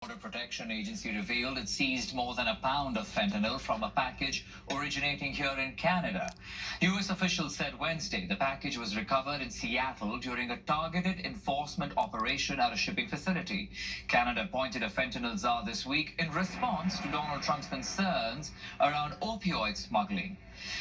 Border Protection Agency revealed it seized more than a pound of fentanyl from a package originating here in Canada. U.S. officials said Wednesday the package was recovered in Seattle during a targeted enforcement operation at a shipping facility. Canada appointed a fentanyl czar this week in response to Donald Trump's concerns around opioid smuggling.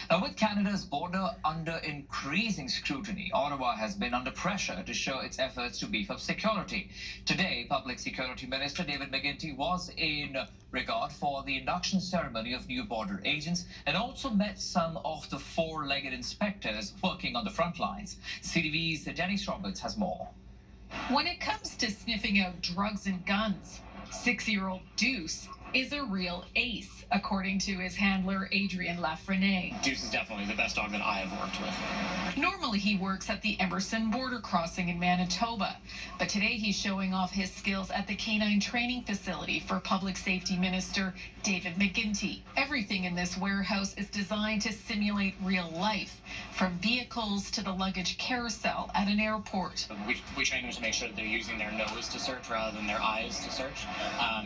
Now, with Canada's border under increasing scrutiny, Ottawa has been under pressure to show its efforts to beef up security. Today, Public Security Minister David McGuinty was in regard for the induction ceremony of new border agents and also met some of the four-legged inspectors working on the front lines. CTV's Denise Roberts has more. When it comes to sniffing out drugs and guns, 6-year-old Deuce is a real ace, according to his handler, Adrian Lafreniere. Deuce is definitely the best dog that I have worked with. Normally, he works at the Emerson border crossing in Manitoba, but today he's showing off his skills at the Canine Training Facility for Public Safety Minister David McGuinty. Everything in this warehouse is designed to simulate real life, from vehicles to the luggage carousel at an airport. We train them to make sure that they're using their nose to search rather than their eyes to search,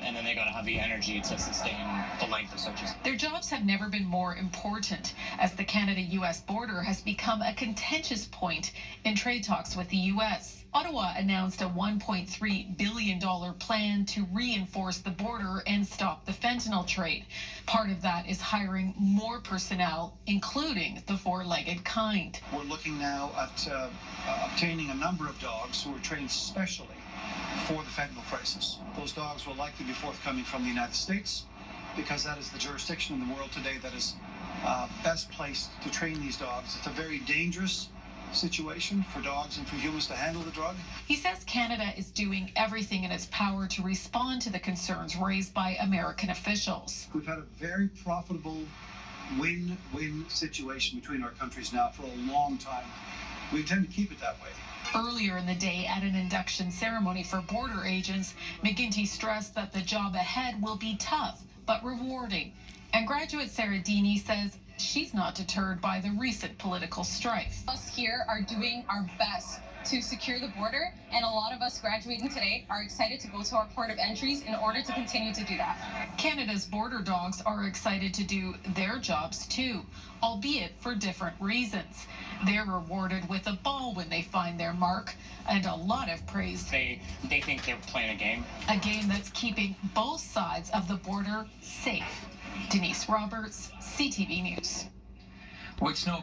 and then they got to have the energy to sustain the length of searches. Their jobs have never been more important, as the Canada-U.S. border has become a contentious point in trade talks with the U.S. Ottawa announced a $1.3 billion plan to reinforce the border and stop the fentanyl trade. Part of that is hiring more personnel, including the four-legged kind. We're looking now at obtaining a number of dogs who are trained specially for the fentanyl crisis. Those dogs will likely be forthcoming from the United States, because that is the jurisdiction in the world today that is best placed to train these dogs. It's a very dangerous situation for dogs and for humans to handle the drug. He says Canada is doing everything in its power to respond to the concerns raised by American officials. We've had a very profitable win-win situation between our countries now for a long time. We intend to keep it that way. Earlier in the day, at an induction ceremony for border agents, McGuinty stressed that the job ahead will be tough but rewarding. And graduate Sarah Deeney says she's not deterred by the recent political strife. Us here are doing our best to secure the border, and a lot of us graduating today are excited to go to our port of entries in order to continue to do that. Canada's border dogs are excited to do their jobs too, albeit for different reasons. They're rewarded with a ball when they find their mark, and a lot of praise. They think they're playing a game that's keeping both sides of the border safe. Denise Roberts, CTV News. With snow